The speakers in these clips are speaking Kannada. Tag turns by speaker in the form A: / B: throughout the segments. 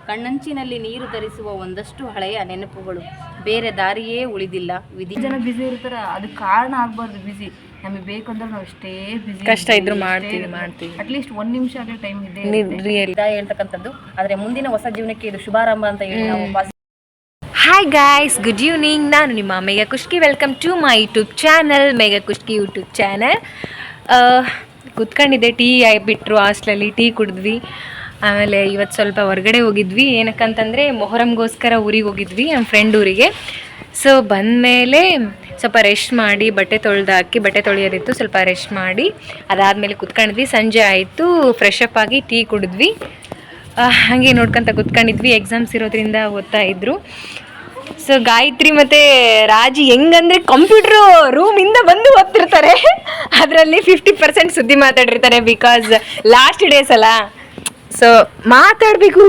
A: ಕಣ್ಣಂಚಿನಲ್ಲಿ ನೀರು ಧರಿಸುವ ಒಂದಷ್ಟು ಹಳೆಯ ನೆನಪುಗಳು, ಬೇರೆ ದಾರಿಯೇ ಉಳಿದಿಲ್ಲ. ವಿಧಿ
B: ಜನ ಬಿಸಿ ಇರ್ತಾರ, ಅದಕ್ಕೆ ಕಾರಣ ಆಗ್ಬಾರ್ದು ಬಿಸಿ. ನಮಗೆ ಬೇಕಂದ್ರೆ ನಾವು ಎಷ್ಟೇ ಬಿಸಿ
C: ಕಷ್ಟ ಇದ್ರು ಮಾಡ್ತೀವಿ
B: ಅಟ್ಲೀಸ್ಟ್ 1 ನಿಮಿಷ ಆಗಲಿ ಟೈಮ್ ಇದೆ
A: ವಿದಾಯ ಹೇಳ್ತಕ್ಕಂಥದ್ದು. ಆದರೆ ಮುಂದಿನ ಹೊಸ ಜೀವನಕ್ಕೆ ಇದು ಶುಭಾರಂಭ ಅಂತ ಹೇಳಿ ನಾವು
C: ಹಾಯ್ ಗಾಯ್ಸ್, ಗುಡ್ ಈವ್ನಿಂಗ್. ನಾನು ನಿಮ್ಮ Megha Kushki. Welcome to my YouTube channel, Megha Kushki YouTube channel. ಕುತ್ಕೊಂಡಿದ್ದೆ, ಟೀ ಬಿಟ್ಟರು ಹಾಸ್ಟೆಲಲ್ಲಿ, ಟೀ ಕುಡಿದ್ವಿ. ಆಮೇಲೆ ಇವತ್ತು ಸ್ವಲ್ಪ ಹೊರಗಡೆ ಹೋಗಿದ್ವಿ. ಏನಕ್ಕಂತಂದರೆ ಮೊಹರಂಗೋಸ್ಕರ ಊರಿಗೆ ಹೋಗಿದ್ವಿ, ನಮ್ಮ ಫ್ರೆಂಡ್ ಊರಿಗೆ. ಸೊ ಬಂದಮೇಲೆ ಸ್ವಲ್ಪ ರೆಸ್ಟ್ ಮಾಡಿ, ಬಟ್ಟೆ ತೊಳೆಯೋದಿತ್ತು, ಸ್ವಲ್ಪ ರೆಸ್ಟ್ ಮಾಡಿ ಅದಾದಮೇಲೆ ಕುತ್ಕೊಂಡಿದ್ವಿ. ಸಂಜೆ ಆಯಿತು, ಫ್ರೆಶ್ ಅಪ್ ಆಗಿ ಟೀ ಕುಡಿದ್ವಿ. ಹಾಗೆ ನೋಡ್ಕೊತ ಕುತ್ಕೊಂಡಿದ್ವಿ. ಎಕ್ಸಾಮ್ಸ್ ಇರೋದ್ರಿಂದ ಓದ್ತಾ ಇದ್ರು. ಸೊ ಗಾಯತ್ರಿ ಮತ್ತು ರಾಜಿ ಹೆಂಗಂದರೆ ಕಂಪ್ಯೂಟ್ರು ರೂಮಿಂದ ಬಂದು ಓದ್ತಿರ್ತಾರೆ. ಅದರಲ್ಲಿ 50% ಸುದ್ದಿ ಮಾತಾಡಿರ್ತಾರೆ, ಬಿಕಾಸ್ ಲಾಸ್ಟ್ ಡೇಸ್ ಅಲ್ಲ. ಸೊ ಮಾತಾಡಬೇಕು,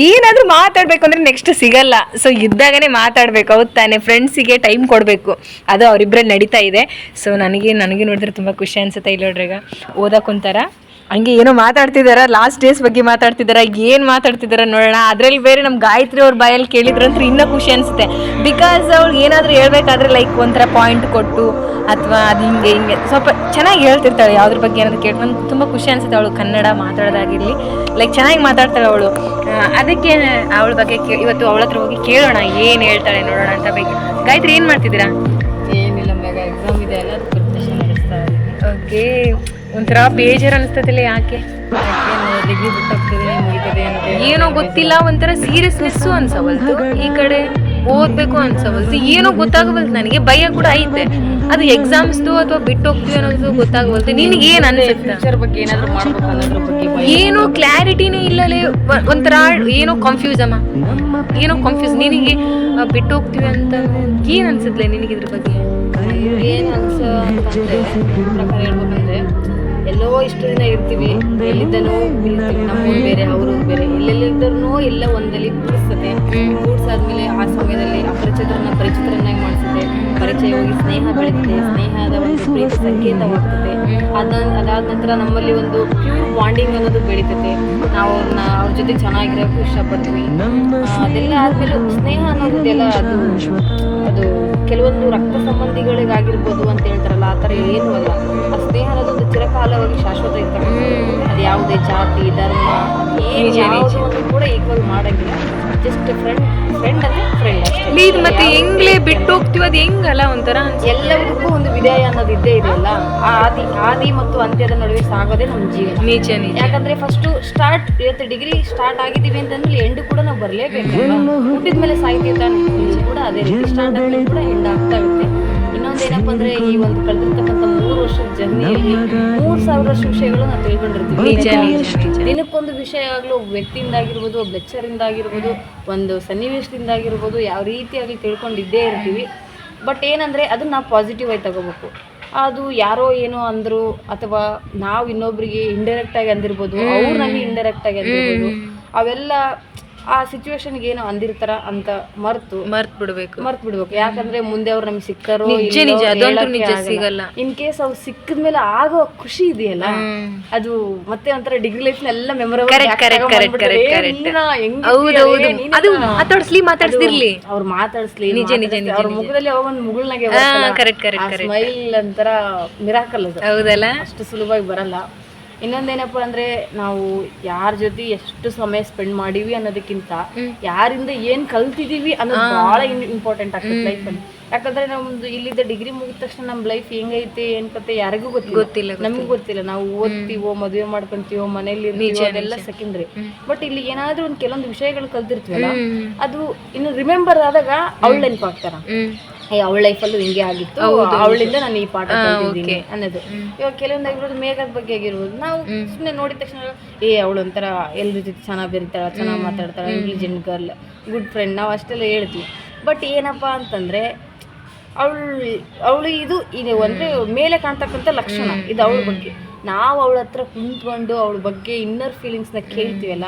C: ಏನಾದರೂ ಮಾತಾಡಬೇಕು ಅಂದರೆ ನೆಕ್ಸ್ಟ್ ಸಿಗಲ್ಲ. ಸೊ ಇದ್ದಾಗನೇ ಮಾತಾಡಬೇಕು, ಹೌದು ತಾನೆ? ಫ್ರೆಂಡ್ಸಿಗೆ ಟೈಮ್ ಕೊಡಬೇಕು, ಅದು ಅವರಿಬ್ಬರಲ್ಲಿ ನಡೀತಾ ಇದೆ. ಸೊ ನನಗೆ ನೋಡಿದ್ರೆ ತುಂಬ ಖುಷಿ ಅನಿಸುತ್ತೆ. ಇಲ್ಲಿ ನೋಡ್ರಿಗ ಓದಕ್ಕಂತಾರ, ಹಂಗೆ ಏನೋ ಮಾತಾಡ್ತಿದಾರ, ಲಾಸ್ಟ್ ಡೇಸ್ ಬಗ್ಗೆ ಮಾತಾಡ್ತಿದಾರ. ಏನು ಮಾತಾಡ್ತಿದಾರ ನೋಡೋಣ. ಅದರಲ್ಲಿ ಬೇರೆ ನಮ್ಮ ಗಾಯತ್ರಿ ಅವ್ರ ಬಾಯಲ್ಲಿ ಕೇಳಿದ್ರಂತೂ ಇನ್ನೂ ಖುಷಿ ಅನಿಸುತ್ತೆ. ಬಿಕಾಸ್ ಅವ್ಳಿಗೆ ಏನಾದರೂ ಹೇಳ್ಬೇಕಾದ್ರೆ ಲೈಕ್ ಒಂಥರ ಪಾಯಿಂಟ್ ಕೊಟ್ಟು ಅಥವಾ ಅದು ಹಿಂಗೆ ಸ್ವಲ್ಪ ಚೆನ್ನಾಗಿ ಹೇಳ್ತಿರ್ತಾಳೆ. ಯಾವುದ್ರ ಬಗ್ಗೆ ಏನಾದರೂ ಕೇಳಿ ನಮ್ಗೆ ತುಂಬ ಖುಷಿ ಅನಿಸುತ್ತೆ. ಅವಳು ಕನ್ನಡ ಮಾತಾಡೋದಾಗಿರಲಿ, ಲೈಕ್ ಚೆನ್ನಾಗಿ ಮಾತಾಡ್ತಾಳೆ ಅವಳು. ಅದಕ್ಕೆ ಅವಳ ಬಗ್ಗೆ ಇವತ್ತು ಅವಳ ಹತ್ರ ಹೋಗಿ ಕೇಳೋಣ, ಏನು ಹೇಳ್ತಾಳೆ ನೋಡೋಣ ಅಂತ. ಬೇಕು ಗಾಯತ್ರಿ, ಏನು ಮಾಡ್ತಿದ್ದೀರಾ?
B: ಏನಿಲ್ಲ ಮೇಘ, ಎಕ್ಸಾಮ್ ಇದೆ ಅಲ್ಲ, ಅದು ಪ್ರಿಪ್ರೇಷನ್ ನಡೆಸ್ತಾ ಇದ್ದೀನಿ.
C: ಓಕೆ, ಒಂಥರ ಬೇಜಾರು ಅನಿಸ್ತದಿಲ್ಲ? ಯಾಕೆ?
B: ಡಿಗ್ರಿ ಬಿಟ್ಟೋಗ್ತಿದೆ, ಮುಗಿತದೆ ಅಂತ
C: ಏನೋ ಗೊತ್ತಿಲ್ಲ, ಒಂಥರ ಸೀರಿಯಸ್ನೆಸ್ಸು ಅನ್ಸವಲ್ತು, ಈ ಕಡೆ ಓದಬೇಕು ಅನ್ಸವಲ್ತು, ಏನೋ ಗೊತ್ತಾಗವಲ್ತು. ನನಗೆ ಭಯ ಕೂಡ ಐತೆ, ಅದು ಎಕ್ಸಾಮ್ಸ್ದು ಅಥವಾ ಬಿಟ್ಟು ಹೋಗ್ತೀವಿ ಅನ್ನೋದು ಗೊತ್ತಾಗವಲ್ತು. ನಿನಗೆ ಏನು ಅನ್ಸುತ್ತೆ?
B: ಫ್ಯೂಚರ್ ಬಗ್ಗೆ ಏನಾದರೂ ಮಾಡ್ಬೇಕು ಅನ್ನೋದ್ರ ಬಗ್ಗೆ
C: ಏನೋ ಕ್ಲಾರಿಟಿನೇ ಇಲ್ಲಲೇ, ಒಂಥರ ಏನೋ ಕನ್ಫ್ಯೂಸ್ ಅಮ್ಮ, ಏನೋ ಕನ್ಫ್ಯೂಸ್. ನಿನಗೆ ಬಿಟ್ಟು ಹೋಗ್ತೀವಿ ಅಂತ ಏನು ಅನ್ಸುತ್ತಲೆ ನಿನಗೆ ಇದ್ರ ಬಗ್ಗೆ?
B: ಏನು ಅನ್ಸೋ ಅಂತಂದರೆ, ಪ್ರಕಾರ ಹೇಳ್ಬೇಕಂದ್ರೆ ಎಲ್ಲೋ ಇಷ್ಟು ದಿನ ಇರ್ತೀವಿ, ಎಲ್ಲಿದ್ದನೋ ಇರ್ತೀವಿ, ನಮ್ಮೂರು ಬೇರೆ ಅವರು ಬೇರೆ, ಎಲ್ಲೆಲ್ಲಿದ್ದರೂ ಎಲ್ಲ ಒಂದಲ್ಲಿ ಕೂಡ್ಸಾದ್ಮೇಲೆ ಆ ಸಮಯದಲ್ಲಿ ಪರಿಚಿತರನ್ನಾಗಿ ಮಾಡಿಸುತ್ತೆ. ಪರಿಚಯ ಹೋಗಿ ಸ್ನೇಹ ಬೆಳೀತದೆ, ಸ್ನೇಹದ ಒಂದು ಪ್ರೀತಿ ಸಂಕೇತವಾಗ್ತದೆ. ಅದಾದ ನಂತರ ನಮ್ಮಲ್ಲಿ ಒಂದು ಪ್ಯೂರ್ ಬಾಂಡಿಂಗ್ ಅನ್ನೋದು ಬೆಳೀತದೆ. ನಾವು ಅವ್ರ ಜೊತೆ ಚೆನ್ನಾಗಿರೋಕ್ಕೂ ಇಷ್ಟಪಡ್ತೀವಿ. ಅದೆಲ್ಲ ಆದಮೇಲೆ ಸ್ನೇಹ ಅನ್ನೋದೆಲ್ಲ ಅದು ಕೆಲವೊಂದು ರಕ್ತ ಸಂಬಂಧಿಗಳಿಗಾಗಿರ್ಬೋದು ಅಂತ ಹೇಳ್ತಾರಲ್ಲ, ಆ ಥರ ಏನೂ ಅಲ್ಲ. ಆ ಸ್ನೇಹ ಅನ್ನೋದೊಂದು ಚಿರಕಾಲವಾಗಿ ಶಾಶ್ವತ ಇರ್ತಕ್ಕಂಥದ್ದು. ಅದು ಯಾವುದೇ ಜಾತಿ ಧರ್ಮ ಯಾವುದನ್ನು ಕೂಡ ಈಕ್ವಲ್ ಮಾಡೋಂಗಿಲ್ಲ. ಜಸ್ಟ್ ಫ್ರೆಂಡ್ ಅಂದರೆ ಫ್ರೆಂಡ್ ಅಷ್ಟೇ.
C: ಇದು ಮತ್ತೆ ಹೆಂಗ್ಲೇ ಬಿಟ್ಟು ಹೋಗ್ತೀವಿ, ಅದು ಹೆಂಗಲ್ಲ ಒಂಥರ
B: ಎಲ್ಲದಕ್ಕೂ ಒಂದು ವಿದಾಯ ಅನ್ನೋದು ಇದ್ದೇ ಇದೆಯಲ್ಲ. ಆದಿ ಮತ್ತು ಅಂತ್ಯದ ನಡುವೆ ಸಾಗೋದೇ ನಮ್ಮ ಜೀವನ.
C: ನಿಜ.
B: ಯಾಕಂದ್ರೆ ಫಸ್ಟು ಇವತ್ತು ಡಿಗ್ರಿ ಸ್ಟಾರ್ಟ್ ಆಗಿದ್ದೀವಿ ಅಂತಂದ್ರೆ ಎಂಡ್ ಕೂಡ ನಾವು ಬರಲೇಬೇಕಲ್ಲ. ಹುಟ್ಟಿದ ಮೇಲೆ ಸಾಹಿತ್ಯ ತಾನೆ, ಇದು ಕೂಡ ಅದೇ ರೀತಿ ಸ್ಟಾರ್ಟ್ ಆದ್ಮೇಲೆ ಕೂಡ ಎಂಡ್ ಆಗ್ತಾ ಇರುತ್ತೆ. ಇನ್ನೊಂದೇನಪ್ಪ ಅಂದ್ರೆ, ಈ ಒಂದು ಕಳೆದಿರ್ತಕ್ಕಂಥ 3 ವರ್ಷದ ಜರ್ನಿಯಲ್ಲಿ 3000 ವರ್ಷ ವಿಷಯಗಳು ನಾವು ತಿಳ್ಕೊಂಡಿರ್ತೀವಿ. ದಿನಕ್ಕೊಂದು ವಿಷಯ ಆಗಲಿ, ಒಬ್ಬ ವ್ಯಕ್ತಿಯಿಂದಾಗಿರ್ಬೋದು, ಒಬ್ಬ ಲೆಕ್ಚರಿಂದಾಗಿರ್ಬೋದು, ಒಂದು ಸನ್ನಿವೇಶದಿಂದಾಗಿರ್ಬೋದು, ಯಾವ ರೀತಿಯಾಗಿ ತಿಳ್ಕೊಂಡಿದ್ದೇ ಇರ್ತೀವಿ. ಬಟ್ ಏನಂದರೆ ಅದನ್ನು ನಾವು ಪಾಸಿಟಿವ್ ಆಗಿ ತಗೋಬೇಕು. ಅದು ಯಾರೋ ಏನೋ ಅಂದರು, ಅಥವಾ ನಾವು ಇನ್ನೊಬ್ರಿಗೆ ಇಂಡೈರೆಕ್ಟಾಗಿ ಅಂದಿರ್ಬೋದು, ಅವ್ರು ನಮಗೆ ಇಂಡೈರೆಕ್ಟಾಗಿ ಅಂದಿರ್ಬೋದು, ಅವೆಲ್ಲ ಆ ಸಿಚುವೇಶನ್ಗೆ ಏನೋ ಅಂದಿರ್ತಾರ ಅಂತ ಮರ್ತು ಬಿಡ್ಬೇಕು. ಯಾಕಂದ್ರೆ ಮುಂದೆ ಅವ್ರು ನಮ್ಗೆ ಸಿಕ್ತಾರೋ
C: ಸಿಗಲ್ಲ.
B: ಇನ್ ಕೇಸ್ ಅವ್ರು ಸಿಕ್ಕಿದ್ಮೇಲೆ ಆಗೋ ಖುಷಿ ಇದೆಯಲ್ಲ, ಅದು ಮತ್ತೆ ಒಂಥರ ಡಿಗ್ರಿ ಲೈಫ್ ಎಲ್ಲ ಮೆಮೊರಬಲ್.
C: ಮಾತಾಡ್ಸ್ಲಿ
B: ಅವ್ರು ಮಾತಾಡಿಸ್ಲಿ, ಅವ್ರ ಮುಖದಲ್ಲಿ ಒಂದು ಮುಗುಳ್ನಾಗೆ ಸ್ಮೈಲ್ ಅಂತರ ಮಿರಾಕಲ್. ಅದು
C: ಹೌದಲ್ಲ,
B: ಅಷ್ಟು ಸುಲಭವಾಗಿ ಬರಲ್ಲ. ಇನ್ನೊಂದೇನಪ್ಪ ಅಂದರೆ, ನಾವು ಯಾರ ಜೊತೆ ಎಷ್ಟು ಸಮಯ ಸ್ಪೆಂಡ್ ಮಾಡೀವಿ ಅನ್ನೋದಕ್ಕಿಂತ ಯಾರಿಂದ ಏನು ಕಲ್ತಿದ್ದೀವಿ ಅನ್ನೋದು ಭಾಳ ಇಂಪಾರ್ಟೆಂಟ್ ಆಗ್ತದೆ ಲೈಫಲ್ಲಿ. ಯಾಕಂದರೆ ನಮ್ಮದು ಇಲ್ಲಿದ್ದ ಡಿಗ್ರಿ ಮುಗಿದ ತಕ್ಷಣ ನಮ್ಮ ಲೈಫ್ ಹೆಂಗೈತೆ ಏನು ಕತೆ ಯಾರಿಗೂ ಗೊತ್ತಿಲ್ಲ, ನಮಗೂ ಗೊತ್ತಿಲ್ಲ. ನಾವು ಓದ್ತೀವೋ, ಮದುವೆ ಮಾಡ್ಕೊಂತೀವೋ, ಮನೇಲಿ ಇರ್ತೀವೋ, ಅದೆಲ್ಲ ಸೆಕೆಂಡ್ರಿ. ಬಟ್ ಇಲ್ಲಿ ಏನಾದರೂ ಒಂದು ಕೆಲವೊಂದು ವಿಷಯಗಳು ಕಲ್ತಿರ್ತೀವಲ್ಲ, ಅದು ಇನ್ನು ರಿಮೆಂಬರ್ ಆದಾಗ ಅವಳು ನೆನಪಾಗ್ತಾರ. ಅವಳ ಲೈಫಲ್ಲೂ ಹಿಂಗೆ ಆಗಿತ್ತು, ಅವಳಿಂದ ನಾನು ಈ ಪಾಠ ಕಲ್ತಿದ್ದೀನಿ ಅನ್ನೋದು. ಇವಾಗ ಕೆಲವೊಂದು ಆಗಿರೋದು ಮೇಘದ ಬಗ್ಗೆ ಆಗಿರ್ಬೋದು, ನಾವು ಸುಮ್ಮನೆ ನೋಡಿದ ತಕ್ಷಣ ಅವಳು ಒಂಥರ ಎಲ್ಲರ ಜೊತೆ ಚೆನ್ನಾಗಿ ಬೆರಿತಾಳೆ, ಚೆನ್ನಾಗಿ ಮಾತಾಡ್ತಾಳೆ, ಇಂಟೆಲಿಜೆಂಟ್ ಗರ್ಲ್, ಗುಡ್ ಫ್ರೆಂಡ್, ನಾವು ಅಷ್ಟೆಲ್ಲ ಹೇಳ್ತೀವಿ. ಬಟ್ ಏನಪ್ಪ ಅಂತಂದರೆ, ಅವಳು ಇದು ಅಂದರೆ ಮೇಲೆ ಕಾಣ್ತಕ್ಕಂಥ ಲಕ್ಷಣ ಇದು ಅವಳ ಬಗ್ಗೆ. ನಾವು ಅವಳ ಹತ್ರ ಕುಂತ್ಕೊಂಡು ಅವಳ ಬಗ್ಗೆ ಇನ್ನರ್ ಫೀಲಿಂಗ್ಸ್ನ ಕೇಳ್ತೀವಲ್ಲ,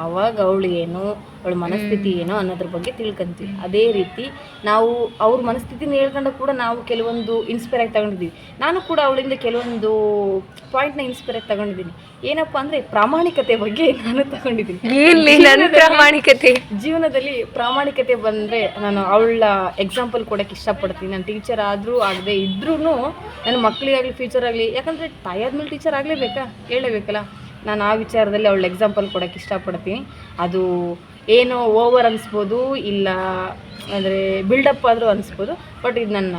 B: ಅವಾಗ ಅವಳು ಏನು, ಅವಳ ಮನಸ್ಥಿತಿ ಏನೋ ಅನ್ನೋದ್ರ ಬಗ್ಗೆ ತಿಳ್ಕೊಂತೀವಿ. ಅದೇ ರೀತಿ ನಾವು ಅವ್ರ ಮನಸ್ಥಿತಿನ ಹೇಳ್ಕೊಂಡಾಗ ಕೂಡ ನಾವು ಕೆಲವೊಂದು ಇನ್ಸ್ಪೈರ್ ಆಗಿ ತಗೊಂಡಿದ್ದೀವಿ. ನಾನು ಕೂಡ ಅವಳಿಂದ ಕೆಲವೊಂದು ಪಾಯಿಂಟ್ನ ಇನ್ಸ್ಪೈರ್ ಆಗಿ ತಗೊಂಡಿದ್ದೀನಿ. ಏನಪ್ಪ ಅಂದರೆ ಪ್ರಾಮಾಣಿಕತೆ ಬಗ್ಗೆ ನಾನು ತಗೊಂಡಿದ್ದೀನಿ.
C: ಪ್ರಾಮಾಣಿಕತೆ
B: ಜೀವನದಲ್ಲಿ ಪ್ರಾಮಾಣಿಕತೆ ಬಂದರೆ ನಾನು ಅವಳ ಎಕ್ಸಾಂಪಲ್ ಕೊಡೋಕ್ಕೆ ಇಷ್ಟಪಡ್ತೀನಿ. ನಾನು ಟೀಚರ್ ಆದರೂ ಆಗದೆ ಇದ್ರೂ ನನ್ನ ಮಕ್ಕಳಿಗಾಗಲಿ ಫ್ಯೂಚರ್ ಆಗಲಿ, ಯಾಕಂದರೆ ತಾಯಿ ಆದಮೇಲೆ ಟೀಚರ್ ಆಗಲೇಬೇಕಾ, ಹೇಳಲೇಬೇಕಲ್ಲ. ನಾನು ಆ ವಿಚಾರದಲ್ಲಿ ಅವಳ ಎಕ್ಸಾಂಪಲ್ ಕೊಡೋಕ್ಕೆ ಇಷ್ಟಪಡ್ತೀನಿ. ಅದು ಏನೋ ಓವರ್ ಅನಿಸ್ಬೋದು, ಇಲ್ಲ ಅಂದರೆ ಬಿಲ್ಡಪ್ ಆದರೂ ಅನಿಸ್ಬೋದು, ಬಟ್ ಇದು ನನ್ನ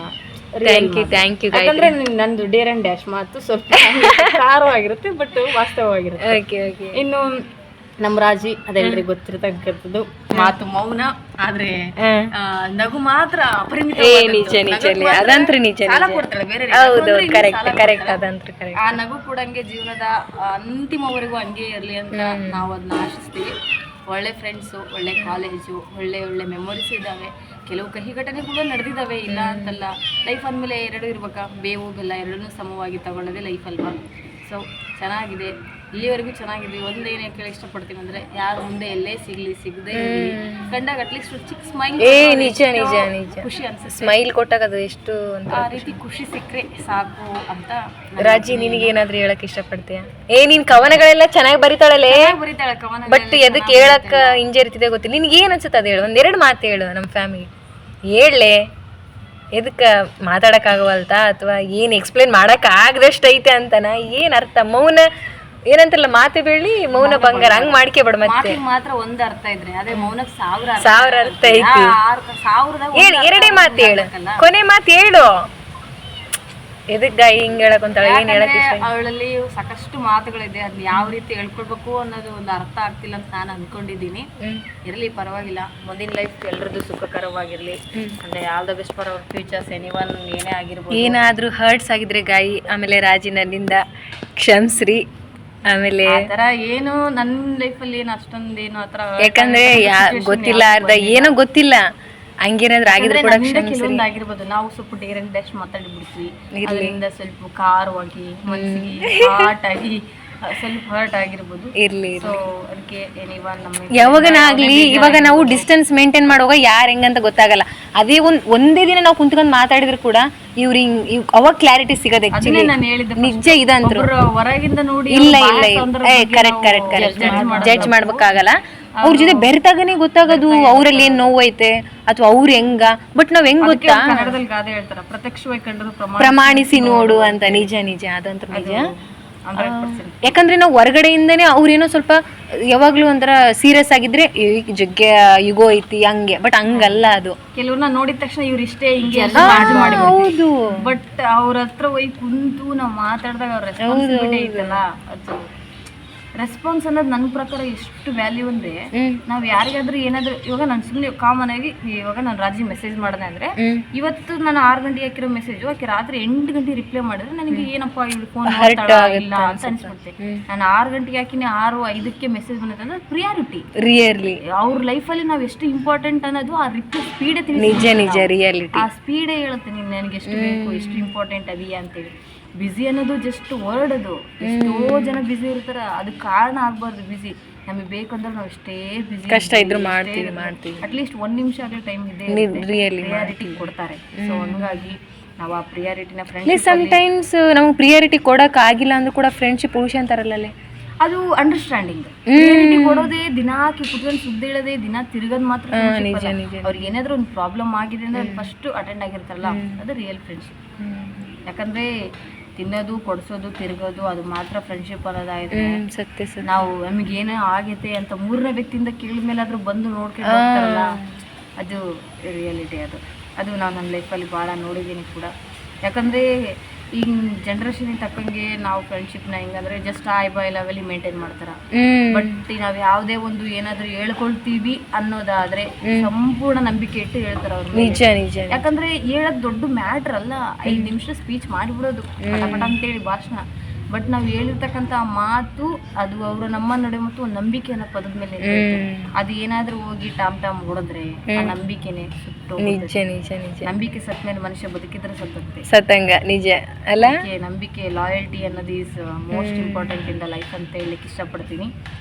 C: ಥ್ಯಾಂಕ್ ಯು.
B: ಯಾಕಂದರೆ ನಂದು ಡೇರ್ ಆ್ಯಂಡ್ ಡ್ಯಾಶ್ ಮಾತು ಸ್ವಲ್ಪ ಖಾರವಾಗಿರುತ್ತೆ, ಬಟ್ ವಾಸ್ತವವಾಗಿರುತ್ತೆ. ಇನ್ನು ನಮ್ಮ ರಾಜಿ ಅದೆಲ್ಲರಿಗೂ ಗೊತ್ತಿರತಕ್ಕಂಥದ್ದು, ಮಾತು ಮೌನ, ಆದ್ರೆ ನಗು ಮಾತ್ರ ಅಪರಿಮಿತ. ಆ ನಗು ಕೂಡ ಹಂಗೆ ಜೀವನದ ಅಂತಿಮವರೆಗೂ ಹಂಗೆ ಇರಲಿ ಅಂತ ನಾವು ಅದನ್ನ ಆಶಿಸ್ತೀವಿ. ಒಳ್ಳೆ ಫ್ರೆಂಡ್ಸು, ಒಳ್ಳೆ ಕಾಲೇಜು, ಒಳ್ಳೆ ಒಳ್ಳೆ ಮೆಮೊರೀಸ್ ಇದ್ದಾವೆ. ಕೆಲವು ಕಹಿ ಘಟನೆಗಳು ನಡೆದಿದ್ದಾವೆ, ಇಲ್ಲ ಅಂತಲ್ಲ. ಲೈಫ್ ಅಂದಮೇಲೆ ಎರಡು ಇರ್ಬೇಕಾ, ಬೇವು ಬೆಲ್ಲ ಎರಡನ್ನೂ ಸಮವಾಗಿ ತಗೊಳ್ಳೋದೇ ಲೈಫ್ ಅಲ್ವಾ. ಸೊ ಚೆನ್ನಾಗಿದೆ, ಇಲ್ಲಿವರೆಗೂ ಚೆನ್ನಾಗಿದೆ. ಒಂದೇನೇ ಕೇಳಿ ಇಷ್ಟಪಡ್ತೀನಿ ಅಂದರೆ, ಯಾರು ಮುಂದೆ ಎಲ್ಲೇ ಸಿಗದೆ ಕಂಡಾಗ ಅಟ್ಲೀಸ್ಟ್ ಚಿಕ್ಕ ಸ್ಮೈಲ್, ಖುಷಿ ಅನ್ಸುತ್ತೆ. ಸ್ಮೈಲ್ ಕೊಟ್ಟಾಗ ಅದು ಎಷ್ಟು ಆ ರೀತಿ ಖುಷಿ ಸಿಕ್ಕರೆ ಸಾಕು ಅಂತ.
C: ರಾಜಿ, ನಿನಗೆ ಏನಾದ್ರೂ ಹೇಳಕ್ ಇಷ್ಟಪಡ್ತೀಯ? ನೀನ್ ಕವನಗಳೆಲ್ಲ ಚೆನ್ನಾಗಿ ಬರಿತಾಳೆ
B: ಕವನ,
C: ಬಟ್ ಎದಕ್ಕೆ ಹೇಳಕ್ ಹಿಂಜರಿತಿದೆ ಗೊತ್ತಿಲ್ಲ. ನಿನ್ಗೆ ಏನ್ ಅನ್ಸುತ್ತೆ ಅದು ಹೇಳು, ಒಂದೆರಡು ಮಾತು ಹೇಳು ನಮ್ಮ ಫ್ಯಾಮಿಲಿ. ಹೇಳಲೆ, ಎದಕ್ಕೆ ಮಾತಾಡೋಕ್ಕಾಗವಲ್ತಾ ಅಥವಾ ಏನು ಎಕ್ಸ್ಪ್ಲೇನ್ ಮಾಡೋಕ್ಕಾಗದಷ್ಟು ಐತೆ ಅಂತನ? ಏನು ಅರ್ಥ? ಮೌನ ಏನಂತಾರಲ್ಲ, ಮಾತೆ ಬೆಳ್ಳಿ ಮೌನ ಬಂಗಾರ, ಹಂಗೆ ಮಾಡ್ಕೊಬೇಡ. ಮತ್ತೆ
B: ಮಾತ್ರ ಒಂದು ಅರ್ಥ ಇದ್ರೆ ಅದೇ ಮೌನಕ್ಕೆ
C: ಸಾವಿರ ಅರ್ಥ ಐತಿ. ಹೇಳಿ, ಎರಡೇ ಮಾತು ಹೇಳು, ಕೊನೆ ಮಾತು ಹೇಳು. ಎದಕ್ಕ ಹಿಂಗೆ ಹೇಳಕ್ಕಂತಾಳೆ? ಏನು ಹೇಳಕ್ಕೆ ಇಷ್ಟ?
B: ಅವಳಲ್ಲಿ ಸಾಕಷ್ಟು ಮಾತುಗಳಿದೆ, ಅದನ್ನ ಯಾವ ರೀತಿ ಹೇಳ್ಕೊಳ್ಬೇಕು ಅನ್ನೋದು ಒಂದು ಅರ್ಥ ಆಗ್ತಿಲ್ಲ ಅಂತ ನಾನು ಅಂದ್ಕೊಂಡಿದ್ದೀನಿ. ಇರಲಿ, ಪರವಾಗಿಲ್ಲ. ಮುಂದಿನ ಲೈಫ್ ಎಲ್ಲರದ್ದು ಸುಖಕರವಾಗಿರಲಿ. ಅಂದರೆ all the best for our futures. Anyone ಏನೇ ಆಗಿರ್ಬೋದು,
C: ಏನಾದರೂ ಹರ್ಟ್ಸ್ ಆಗಿದ್ರೆ ಗಾಯಿ, ಆಮೇಲೆ ರಾಜಿ ನನ್ನಿಂದ ಕ್ಷಮಿಸ್ರಿ. ಆಮೇಲೆ
B: ಆ ಥರ ಏನು ನನ್ನ ಲೈಫಲ್ಲಿ ಏನು ಅಷ್ಟೊಂದೇನು ಆ ಥರ,
C: ಯಾಕಂದ್ರೆ ಗೊತ್ತಿಲ್ಲ, ಅರ್ಧ ಏನೋ ಗೊತ್ತಿಲ್ಲ, ಹಂಗೇನಾದ್ರು ಆಗಿದ್ರೆ ಕೂಡ
B: ಕೆಲವೊಂದು ಆಗಿರ್ಬೋದು. ನಾವು ಸ್ವಲ್ಪ ಡೇರ್ ಅಂಡ್ ಡ್ಯಾಶ್ ಮಾತಾಡಿಬಿಡ್ತೀವಿ, ಅದರಿಂದ ಸ್ವಲ್ಪ ಖಾರವಾಗಿ ಮನಸ್ಸಿಗೆ ಹಾಟ್ ಆಗಿ ಸ್ವಲ್ಪ ಹರ್ಟ್ ಆಗಿರ್ಬೋದು.
C: ಇರ್ಲಿ,
B: ಸೊ ಅದಕ್ಕೆ
C: ಯಾವಾಗನಾಗ್ಲಿ ಇವಾಗ ನಾವು ಡಿಸ್ಟೆನ್ಸ್ ಮೇಂಟೈನ್ ಮಾಡುವಾಗ ಯಾರು ಹೆಂಗಂತ ಗೊತ್ತಾಗಲ್ಲ. ಅದೇ ಒಂದೇ ದಿನ ನಾವು ಕುಂತ್ಕೊಂಡು ಮಾತಾಡಿದ್ರು ಕೂಡ ಇವ್ರು ಅವಾಗ ಕ್ಲಾರಿಟಿ ಸಿಗೋದು. ಆಕ್ಚುಲಿ
B: ನಾನು ಹೇಳಿದ್ದು
C: ನಿಜ ಇದಂತ್ರು
B: ಹೊರಗಿಂದ ನೋಡಿ
C: ಇಲ್ಲ ಕರೆಕ್ಟ್ ಜಡ್ಜ್ ಮಾಡ್ಬೇಕಾಗಲ್ಲ. ಅವ್ರ ಜೊತೆ ಬೆರೆತಾಗನೇ ಗೊತ್ತಾಗೋದು ಅವ್ರಲ್ಲಿ ಏನ್ ನೋವು ಐತೆ ಅಥವಾ ಅವ್ರು ಹೆಂಗ. ಬಟ್ ನಾವ್ ಹೆಂಗ್ ಗೊತ್ತಾ,
B: ಕನ್ನಡದಲ್ಲಿ ಗಾದೆ ಹೇಳ್ತಾರ, ಪ್ರತ್ಯಕ್ಷವಾಗಿ ಕಂಡರು
C: ಪ್ರಮಾಣಿಸಿ ನೋಡು ಅಂತ. ನಿಜ ಅದಂತೂ ನಿಜ. ಯಾಕಂದ್ರೆ ನಾವು ಹೊರಗಡೆಯಿಂದನೇ ಅವ್ರೇನೋ ಸ್ವಲ್ಪ ಯಾವಾಗ್ಲೂ ಒಂಥರ ಸೀರಿಯಸ್ ಆಗಿದ್ರೆ ಜಗ್ಗೆ ಯುಗೋ ಐತಿ ಹಂಗೆ, ಬಟ್ ಹಂಗಲ್ಲ. ಅದು
B: ಕೆಲವ್ರನ್ನ ನೋಡಿದ ತಕ್ಷಣ ಇವ್ರು ಇಷ್ಟೇ ಹಿಂಗೆ
C: ಹೌದು,
B: ಬಟ್ ಅವ್ರ ಹತ್ರ ಹೋಗಿ ಕುಂತು ನಾವ್ ಮಾತಾಡಿದಾಗ ಅವ್ರ ರೆಸ್ಪಾನ್ಸಿಬಿಲಿಟಿ ಐತಲ್ಲ, ಅದು ರೆಸ್ಪಾನ್ಸ್ ಅನ್ನೋದು ನನ್ನ ಪ್ರಕಾರ ಎಷ್ಟು ವ್ಯಾಲ್ಯೂ ಅಂದ್ರೆ, ನಾವ್ ಯಾರಿಗಾದ್ರೂ ಏನಾದ್ರು, ಇವಾಗ ನಾನು ಸುಮ್ಮನೆ ಕಾಮನ್ ಆಗಿ ಇವಾಗ ನಾನು ರಾಜಿ ಮೆಸೇಜ್ ಮಾಡಿದೆ ಅಂದ್ರೆ, ಇವತ್ತು ನಾನು 6 ಗಂಟೆಗೆ ಹಾಕಿರೋ ಮೆಸೇಜು ಆಕೆ ರಾತ್ರಿ 8 ಗಂಟೆ ರಿಪ್ಲೈ ಮಾಡಿದ್ರೆ ನನಗೆ ಏನಪ್ಪಾ ಇವ್ಳು ಫೋನ್ ಇಲ್ಲ ಅಂತ ಅನ್ಸ್ಬಿಡುತ್ತೆ. ನಾನು 6 ಗಂಟೆಗೆ ಹಾಕಿನಿ 6:05ಕ್ಕೆ ಮೆಸೇಜ್ ಬಂದಿದೆ ಅಂದ್ರೆ ಪ್ರಿಯಾರಿಟಿ.
C: ರಿಯಲಿ
B: ಅವ್ರ ಲೈಫಲ್ಲಿ ನಾವು ಎಷ್ಟು ಇಂಪಾರ್ಟೆಂಟ್ ಅನ್ನೋದು ಆ ರಿಪ್ಲೈ ಸ್ಪೀಡೇ
C: ನಿಜ ರಿಯಾಲಿಟಿ.
B: ಆ ಸ್ಪೀಡೇ ಹೇಳುತ್ತೆ ನೀನು ನನಗೆ ಎಷ್ಟು ಬೇಕು, ಎಷ್ಟು ಇಂಪಾರ್ಟೆಂಟ್ ಅದೀಯಾ ಅಂತೇಳಿ. ಬಿಸಿ ಅನ್ನೋದು ಜಸ್ಟ್ ವರ್ಡ್. ಅದು ಎಷ್ಟೋ ಜನ ಬಿಸಿ ಇರ್ತಾರ, ಅದಕ್ಕೆ ಕಾರಣ ಆಗ್ಬಾರ್ದು ಬಿಸಿ. ನಮಗೆ ಬೇಕಂದ್ರೆ ನಾವು ಎಷ್ಟೇ ಬಿಸಿ
C: ಕಷ್ಟ ಇದ್ರು ಮಾಡ್ತೀವಿ
B: ಅಟ್ಲೀಸ್ಟ್ 1 ನಿಮಿಷ ಆಗಲಿ ಟೈಮ್ ಇದೆ, ಪ್ರಿಯಾರಿಟಿ ಕೊಡ್ತಾರೆ. ಸೊ ಹಂಗಾಗಿ ನಾವು ಆ ಪ್ರಿಯಾರಿಟಿನ ಫ್ರೆಂಡ್ಸ್
C: ಸಮಟೈಮ್ಸ್ ನಮ್ಗೆ ಪ್ರಿಯಾರಿಟಿ ಕೊಡಕ್ ಆಗಿಲ್ಲ ಅಂದ್ರೂ ಕೂಡ ಫ್ರೆಂಡ್ಶಿಪ್ ಉಳಿಸಿ ಅಂತಾರಲ್ಲ,
B: ಅದು ಅಂಡರ್ಸ್ಟ್ಯಾಂಡಿಂಗ್. ಪ್ರಿಯಾರಿಟಿ ಕೊಡೋದೇ, ದಿನಾಕಿ ಕುತ್ಕೊಂಡು ಸುದ್ದಿ ಹೇಳೋದೇ, ದಿನ ತಿರ್ಗೋದು ಮಾತ್ರ. ಅವ್ರಿಗೆ ಏನಾದ್ರು ಒಂದು ಪ್ರಾಬ್ಲಮ್ ಆಗಿದೆ ಅಂದ್ರೆ ಫಸ್ಟ್ ಅಟೆಂಡ್ ಆಗಿರ್ತಾರಲ್ಲ, ಅದು ರಿಯಲ್ ಫ್ರೆಂಡ್ಶಿಪ್. ಯಾಕಂದ್ರೆ ತಿನ್ನೋದು, ಕೊಡ್ಸೋದು, ತಿರ್ಗೋದು, ಅದು ಮಾತ್ರ ಫ್ರೆಂಡ್ಶಿಪ್ ಅನ್ನೋದಾಯ್ತು. ನಾವು ನಮಗೆ ಏನೋ ಆಗೈತೆ ಅಂತ 3ನೇ ವ್ಯಕ್ತಿಯಿಂದ ಕೇಳಿದ್ಮೇಲಾದ್ರೂ ಬಂದು ನೋಡ್ಕೊಂಡು ಹೋಗ್ತಾರಲ್ಲ, ಅದು ರಿಯಾಲಿಟಿ. ಅದು ನಾನು ನನ್ನ ಲೈಫಲ್ಲಿ ಭಾಳ ನೋಡಿದ್ದೀನಿ ಕೂಡ. ಯಾಕಂದರೆ ಈಗ ಜನ್ರೇಷನ್ ತಕ್ಕಂಗೆ ನಾವು ಫ್ರೆಂಡ್ಶಿಪ್ನ ಹೆಂಗಂದ್ರೆ ಜಸ್ಟ್ ಬಾಯ್ ಲೆವೆಲಿ ಮೇಂಟೈನ್ ಮಾಡ್ತಾರೆ. ಬಟ್ ನಾವು ಯಾವುದೇ ಒಂದು ಏನಾದರೂ ಹೇಳ್ಕೊಳ್ತೀವಿ ಅನ್ನೋದಾದ್ರೆ ಸಂಪೂರ್ಣ ನಂಬಿಕೆ ಇಟ್ಟು ಹೇಳ್ತಾರೆ ಅವ್ರು.
C: ನಿಜ.
B: ಯಾಕಂದ್ರೆ ಹೇಳೋದು ದೊಡ್ಡ ಮ್ಯಾಟ್ರ್ ಅಲ್ಲ, 5 ನಿಮಿಷ ಸ್ಪೀಚ್ ಮಾಡಿಬಿಡೋದು ಪಟ ಅಂತೇಳಿ ಭಾಷಣ. ಬಟ್ ನಾವು ಹೇಳಿರ್ತಕ್ಕಂಥ ಮಾತು, ಅದು ಅವರು ನಮ್ಮ ನಡೆ ಮತ್ತು ಒಂದು ನಂಬಿಕೆ ಅನ್ನೋ ಪದದ ಮೇಲೆ ಅದು ಏನಾದ್ರೂ ಹೋಗಿ ಟಾಮ್ ಹೊಡೆದ್ರೆ ಆ ನಂಬಿಕೆನೆ ಸುಟ್ಟು.
C: ನಿಜ.
B: ನಂಬಿಕೆ ಸತ್ ಮೇಲೆ ಮನುಷ್ಯ ಬದುಕಿದ್ರೆ
C: ಸತ್ತಂಗ. ನಿಜ ಅಲ್ಲ,
B: ನಂಬಿಕೆ, ಲಾಯಲ್ಟಿ ಅನ್ನೋದು is most important in the life ಅಂತ ಹೇಳಲಿಕ್ಕೆ ಇಷ್ಟಪಡ್ತೀನಿ.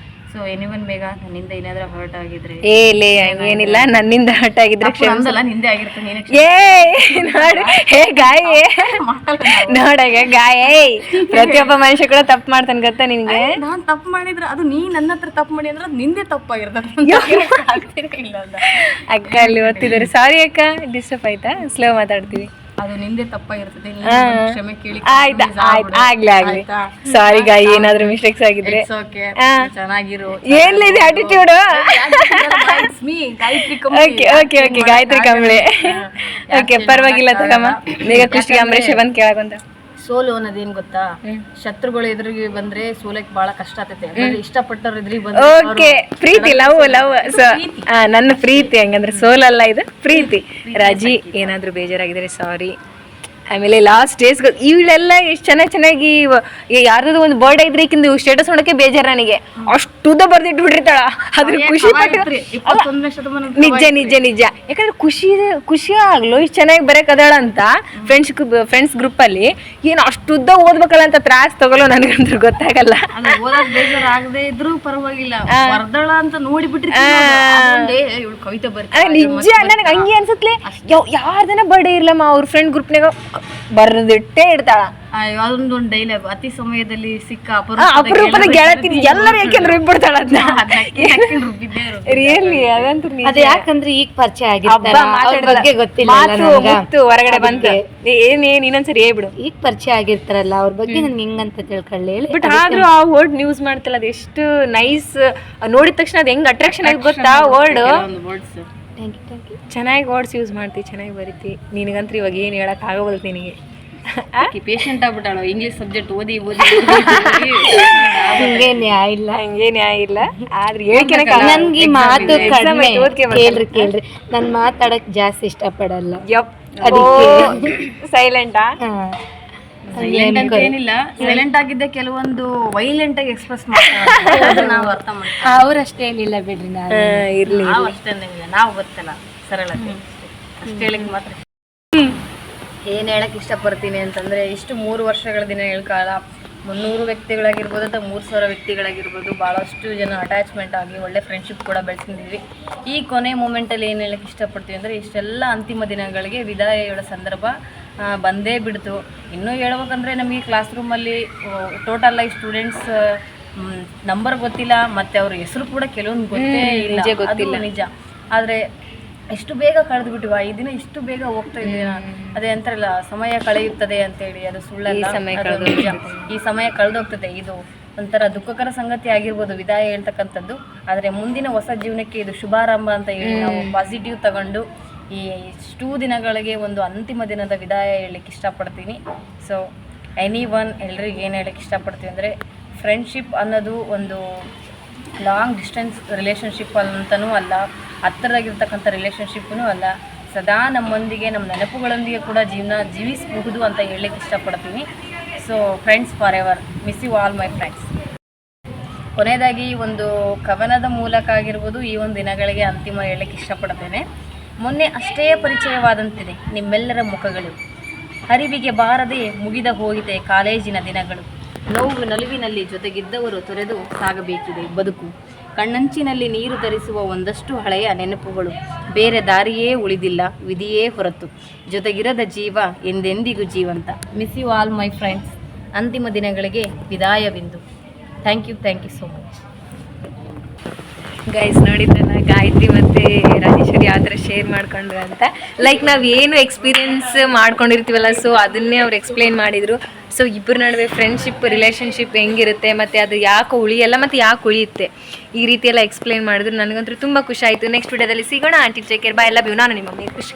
A: ಸೊ ಎನಿವನ್ ಬೇಗ ನನ್ನಿಂದ ಏನಾದ್ರೂ ಹರ್ಟ್ ಆಗಿದ್ರೆ
C: ಲೇ ಏನಿಲ್ಲ, ನನ್ನಿಂದ ಹರ್ಟ್ ಆಗಿದ್ರೆ
A: ನಮ್ದಲ್ಲ ನಿಂದೆ ಆಗಿರುತ್ತೆ. ನೀನೇ
C: ನೋಡು ಹೇ ಗಾಯ ನೋಡಾಗ ಗಾಯ ಪ್ರತಿಯೊಬ್ಬ ಮನುಷ್ಯ ಕೂಡ ತಪ್ಪು ಮಾಡ್ತಾನೆ ಗೊತ್ತಾ ನಿನ್ಗೆ.
A: ನಾನ್ ತಪ್ಪು ಮಾಡಿದ್ರೆ ಅದು ನೀ ನನ್ನ ಹತ್ರ ತಪ್ಪು ಮಾಡಿ ಅಂದ್ರೆ ಅದು ನಿಂದೆ ತಪ್ಪಾಗಿರ್ತದೆ. ಇಲ್ಲ ಅಲ್ಲ
C: ಅಕ್ಕ ಅಲ್ಲಿ ಓದ್ತಿದ್ದಾರೆ. ಸಾರಿ ಅಕ್ಕ, ಡಿಸ್ಟರ್ಬ್ ಆಯ್ತಾ? ಸ್ಲೋ ಮಾತಾಡ್ತೀವಿ.
A: ಅದು ನಿಂದೆ ತಪ್ಪಾಗಿರ್ತದೆ. ಕ್ಷಮೆ ಕೇಳಿ
C: ಆಯ್ತಾ ಆಗ್ಲಿ ಸಾರಿ ಗಾಯಿ, ಏನಾದ್ರೂ ಮಿಸ್ಟೇಕ್ಸ್ ಆಗಿದ್ರೆ.
A: ಚೆನ್ನಾಗಿರು.
C: ಏನಿದೆ ಆಟಿಟ್ಯೂಡ್.
A: ಗಾಯತ್ರಿ
C: ಓಕೆ ಗಾಯತ್ರಿ ಕಂಬಳಿ. ಓಕೆ ಪರವಾಗಿಲ್ಲ ತಗಮ್ಮ. ಬೇಗ ಖುಷಿಗೆ ಅಂಬರೀಷ್ ಬಂದ್ ಕೇಳಕಂತ.
A: ಸೋಲು ಅನ್ನೋದೇನ್ ಗೊತ್ತಾ, ಶತ್ರುಗಳು ಎದುರಿಗೆ ಬಂದ್ರೆ ಸೋಲಕ್ ಬಹಳ ಕಷ್ಟ ಆಗ್ತೈತೆ. ಇಷ್ಟಪಟ್ಟವ್ರ ಎದುರಿಗೆ ಬಂದ್ರೆ
C: ಓಕೆ ಪ್ರೀತಿ, ಲವ್ ಸೊ ನನ್ನ ಪ್ರೀತಿ ಹಂಗಂದ್ರೆ ಸೋಲಲ್ಲ, ಇದು ಪ್ರೀತಿ. ರಾಜಿ ಏನಾದ್ರೂ ಬೇಜಾರಾಗಿದ್ರೆ ಸಾರಿ. ಆಮೇಲೆ ಲಾಸ್ಟ್ ಡೇಸ್ ಇವಳೆಲ್ಲ ಎಷ್ಟು ಚೆನ್ನಾಗಿ ಯಾರ್ದು ಒಂದು ಬರ್ಡೇ ಇದ್ರೆ ಈಕಿಂದು ಸ್ಟೇಟಸ್ ನೋಡಕ್ಕೆ ಬೇಜಾರ ನನಗೆ. ಅಷ್ಟುದ್ದ ಬರ್ದಿಟ್ಟು ಬಿಟ್ಟಿರ್ತಾಳ. ಅದ್ರ ಖುಷಿ ನಿಜ ಯಾಕಂದ್ರೆ ಖುಷಿ ಆಗ್ಲು ಇಷ್ಟು ಚೆನ್ನಾಗಿ ಬರಕ್ ಅದಾಳ ಅಂತ ಫ್ರೆಂಡ್ಸ್ ಗ್ರೂಪ್ ಅಲ್ಲಿ ಏನ್ ಅಷ್ಟುದ್ದ ಓದ್ಬೇಕಲ್ಲ ಅಂತ ತ್ರಾಸ್ ತಗೊಳ್ಳೋ ನನಗಂದ್ರೆ ಗೊತ್ತಾಗಲ್ಲ.
A: ಓದಕ್ ಬೇಜಾರ ಆಗದೆ ಇದ್ರು ಪರವಾಗಿಲ್ಲ, ಬರ್ದಳ ಅಂತ ನೋಡಿಬಿಟ್ರಿ ಕವಿತೆ
C: ನಿಜ ನನಗೆ ಹಂಗೆ ಅನ್ಸತ್ಲೆ. ಯಾರ್ದನ ಬರ್ಡೇ ಇರ್ಲಮ್ಮ ಅವ್ರ ಫ್ರೆಂಡ್ ಗ್ರೂಪ್ನಾಗ ಬರ್ದಿಟ್ಟೇ ಇಡ್ತಾಳ.
A: ಅದೊಂದು ಡೈಲಾಗ್, ಅತಿ ಸಮಯದಲ್ಲಿ ಸಿಕ್ಕ
C: ಅಪರೂಪದ ಗೆಳತಿ ಎಲ್ಲರೂ ಯಾಕೆಂದ್ರೆ ರುಬ್ಬಿಡ್ತಾಳ ಅದನ್ನ. ರಿಯಲಿ ಅದಂತೂ
B: ಅದು ಯಾಕಂದ್ರೆ ಈಗ ಪರಿಚಯ ಆಗಿರ್ತಾರೆ, ಗೊತ್ತಿಲ್ಲ
C: ಹೊರಗಡೆ ಬಂತ. ಏನ್ ಇನ್ನೊಂದ್ಸರಿ ಹೇಳ್ಬಿಡು.
B: ಈಗ ಪರಿಚಯ ಆಗಿರ್ತಾರಲ್ಲ ಅವ್ರ ಬಗ್ಗೆ ನನ್ಗೆ ಹೆಂಗಂತ ತಿಳ್ಕೊಳ್ಳಿ.
C: ಬಟ್ ಆದ್ರೂ ಆ ವರ್ಡ್ ಯೂಸ್ ಮಾಡ್ತಲ್ಲ, ಅದು ಎಷ್ಟು ನೈಸ್. ನೋಡಿದ ತಕ್ಷಣ ಅದು ಹೆಂಗ್ ಅಟ್ರಾಕ್ಷನ್ ಆಗಿ ಗೊತ್ತಾ ವರ್ಡ್. ಚೆನ್ನಾಗಿ ವರ್ಡ್ಸ್ ಯೂಸ್ ಮಾಡ್ತೀವಿ, ಚೆನ್ನಾಗಿ ಬರೀತಿ. ನಿನಗಂತ್ರ ಇವಾಗ ಏನ್ ಹೇಳಕ್ ಆಗೋದು ನಿನಗೆ.
A: ಪೇಷಂಟ್ ಆಗ್ಬಿಟ್ಟಾಳು. ಇಂಗ್ಲಿಷ್ ಸಬ್ಜೆಕ್ಟ್ ಓದಿ
B: ಹಂಗೆ
C: ನ್ಯಾಯ ಇಲ್ಲ. ಆದ್ರೆ
B: ನನ್ಗೆ ಮಾತು ಕಡಿಮೆ. ಕೇಳ್ರಿ ನನ್ ಮಾತಾಡಕ್ ಜಾಸ್ತಿ ಇಷ್ಟಪಡಲ್ಲ.
C: ಸೈಲೆಂಟಾ?
A: ಸೈಲೆಂಟ್ ಅಂತ ಏನಿಲ್ಲ, ಸೈಲೆಂಟ್ ಆಗಿದ್ದೆ ಕೆಲವೊಂದು ವೈಲೆಂಟ್ ಆಗಿ ಎಕ್ಸ್ಪ್ರೆಸ್ ಮಾಡ್ತಾರೆ. ನಾವು ಅರ್ಥ ಮಾಡ್ತೀವಿ.
B: ಅವ್ರಷ್ಟೇ ಏನಿಲ್ಲ ಬಿಡ್ರಿ.
C: ಇರ್ಲಿ,
A: ನಾವು ಅಷ್ಟೇನಿಲ್ಲ, ನಾವು ಗೊತ್ತಲ್ಲ ಸರಳತೆ ಅಷ್ಟೇ. ಹೇಳಕ್ ಮಾತ್ರ ಏನ್ ಹೇಳಕ್ ಇಷ್ಟಪಡ್ತೀನಿ ಅಂತಂದ್ರೆ, ಇಷ್ಟು 3 ವರ್ಷಗಳ ದಿನಗಳ ಕಾಲ 300 ವ್ಯಕ್ತಿಗಳಾಗಿರ್ಬೋದು ಅಥವಾ 3000 ವ್ಯಕ್ತಿಗಳಾಗಿರ್ಬೋದು, ಭಾಳಷ್ಟು ಜನ ಅಟ್ಯಾಚ್ಮೆಂಟ್ ಆಗಿ ಒಳ್ಳೆ ಫ್ರೆಂಡ್ಶಿಪ್ ಕೂಡ ಬೆಳೆಸಿದ್ದೀವಿ. ಈ ಕೊನೆ ಮೂಮೆಂಟಲ್ಲಿ ಏನು ಹೇಳಕ್ಕೆ ಇಷ್ಟಪಡ್ತೀವಿ ಅಂದರೆ, ಇಷ್ಟೆಲ್ಲ ಅಂತಿಮ ದಿನಗಳಿಗೆ ವಿದಾಯ ಹೇಳೋ ಸಂದರ್ಭ ಬಂದೇ ಬಿಡ್ತು. ಇನ್ನೂ ಹೇಳ್ಬೇಕಂದ್ರೆ ನಮಗೆ ಕ್ಲಾಸ್ ರೂಮಲ್ಲಿ ಟೋಟಲ್ ಆಗಿ ಸ್ಟೂಡೆಂಟ್ಸ್ ನಂಬರ್ ಗೊತ್ತಿಲ್ಲ, ಮತ್ತು ಅವ್ರ ಹೆಸರು ಕೂಡ ಕೆಲವೊಂದು ಗೊತ್ತೇ ಇಲ್ಲ. ನಿಜ. ಆದರೆ ಎಷ್ಟು ಬೇಗ ಕಳೆದು ಬಿಟ್ಟಿವ ಈ ದಿನ, ಇಷ್ಟು ಬೇಗ ಹೋಗ್ತಾ ಇದೀನ. ಅದೇ ಅಂತಾರಲ್ಲ, ಸಮಯ ಕಳೆಯುತ್ತದೆ ಅಂತೇಳಿ, ಅದು ಸುಳ್ಳಲ್ಲ. ಈ ಸಮಯ ಕಳೆದೋಗ್ತದೆ. ಇದು ಒಂಥರ ದುಃಖಕರ ಸಂಗತಿ ಆಗಿರ್ಬೋದು ವಿದಾಯ ಹೇಳ್ತಕ್ಕಂಥದ್ದು, ಆದರೆ ಮುಂದಿನ ಹೊಸ ಜೀವನಕ್ಕೆ ಇದು ಶುಭಾರಂಭ ಅಂತ ಹೇಳಿ ನಾವು ಪಾಸಿಟಿವ್ ತಗೊಂಡು ಈ ಇಷ್ಟೂ ದಿನಗಳಿಗೆ ಒಂದು ಅಂತಿಮ ದಿನದ ವಿದಾಯ ಹೇಳಲಿಕ್ಕೆ ಇಷ್ಟಪಡ್ತೀನಿ. ಸೊ ಎಲ್ರಿಗೆ ಏನು ಹೇಳಕ್ಕೆ ಇಷ್ಟಪಡ್ತೀವಿ ಅಂದರೆ, ಫ್ರೆಂಡ್ಶಿಪ್ ಅನ್ನೋದು ಒಂದು ಲಾಂಗ್ ಡಿಸ್ಟೆನ್ಸ್ ರಿಲೇಷನ್ಶಿಪ್ ಅಂತನೂ ಅಲ್ಲ, ಹತ್ತಿರದಾಗಿರ್ತಕ್ಕಂಥ ರಿಲೇಷನ್ಶಿಪ್ಪೂ ಅಲ್ಲ. ಸದಾ ನಮ್ಮೊಂದಿಗೆ, ನಮ್ಮ ನೆನಪುಗಳೊಂದಿಗೆ ಕೂಡ ಜೀವಿಸಬಹುದು ಅಂತ ಹೇಳಲಿಕ್ಕೆ ಇಷ್ಟಪಡ್ತೀನಿ. So friends forever, miss you all my friends. ಕೊನೆಯದಾಗಿ ಒಂದು ಕವನದ ಮೂಲಕ ಆಗಿರ್ಬೋದು ಈ ಒಂದು ದಿನಗಳಿಗೆ ಅಂತಿಮ ಹೇಳಲಿಕ್ಕೆ ಇಷ್ಟಪಡ್ತೇನೆ. ಮೊನ್ನೆ ಅಷ್ಟೇ ಪರಿಚಯವಾದಂತಿದೆ ನಿಮ್ಮೆಲ್ಲರ ಮುಖಗಳು, ಹರಿವಿಗೆ ಬಾರದೆ ಮುಗಿದ ಹೋಗಿದೆ ಕಾಲೇಜಿನ ದಿನಗಳು. ನೋವು ನಲಿವಿನಲ್ಲಿ ಜೊತೆಗಿದ್ದವರು ತೊರೆದು ಸಾಗಬೇಕಿದೆ ಬದುಕು. ಕಣ್ಣಂಚಿನಲ್ಲಿ ನೀರು ಧರಿಸುವ ಒಂದಷ್ಟು ಹಳೆಯ ನೆನಪುಗಳು, ಬೇರೆ ದಾರಿಯೇ ಉಳಿದಿಲ್ಲ ವಿಧಿಯೇ ಹೊರತು. ಜೊತೆಗಿರದ ಜೀವ ಎಂದೆಂದಿಗೂ ಜೀವಂತ. Miss you all my friends. ಅಂತಿಮ ದಿನಗಳಿಗೆ ವಿದಾಯವಿಂದು. Thank you so much.
C: Guys ನೋಡಿದ್ರಲ್ಲ, ಗಾಯತ್ರಿ ಮತ್ತು ರಾಜೇಶ್ವರಿ ಯಾವ ಥರ ಶೇರ್ ಮಾಡ್ಕೊಂಡ್ರು ಅಂತ. ಲೈಕ್ ನಾವು ಏನು ಎಕ್ಸ್ಪೀರಿಯನ್ಸ್ ಮಾಡ್ಕೊಂಡಿರ್ತೀವಲ್ಲ, ಸೊ ಅದನ್ನೇ ಅವ್ರು ಎಕ್ಸ್ಪ್ಲೇನ್ ಮಾಡಿದರು. ಸೊ ಇಬ್ಬರ ನಡುವೆ ಫ್ರೆಂಡ್ಶಿಪ್ ರಿಲೇಷನ್ಶಿಪ್ ಹೆಂಗಿರುತ್ತೆ, ಮತ್ತು ಅದು ಯಾಕೆ ಉಳಿಯಲ್ಲ ಮತ್ತು ಯಾಕೆ ಉಳಿಯುತ್ತೆ, ಈ ರೀತಿ ಎಲ್ಲ ಎಕ್ಸ್ಪ್ಲೇನ್ ಮಾಡಿದ್ರು. ನನಗಂತೂ ತುಂಬ ಖುಷಿ ಆಯಿತು. ನೆಕ್ಸ್ಟ್ ವಿಡಿಯೋದಲ್ಲಿ ಸಿಗೋಣ. Aunty take care, bye. ಎಲ್ಲ ನಾನು ನಿಮ್ಮ ಮಮ್ಮಿ ಖುಷಿ.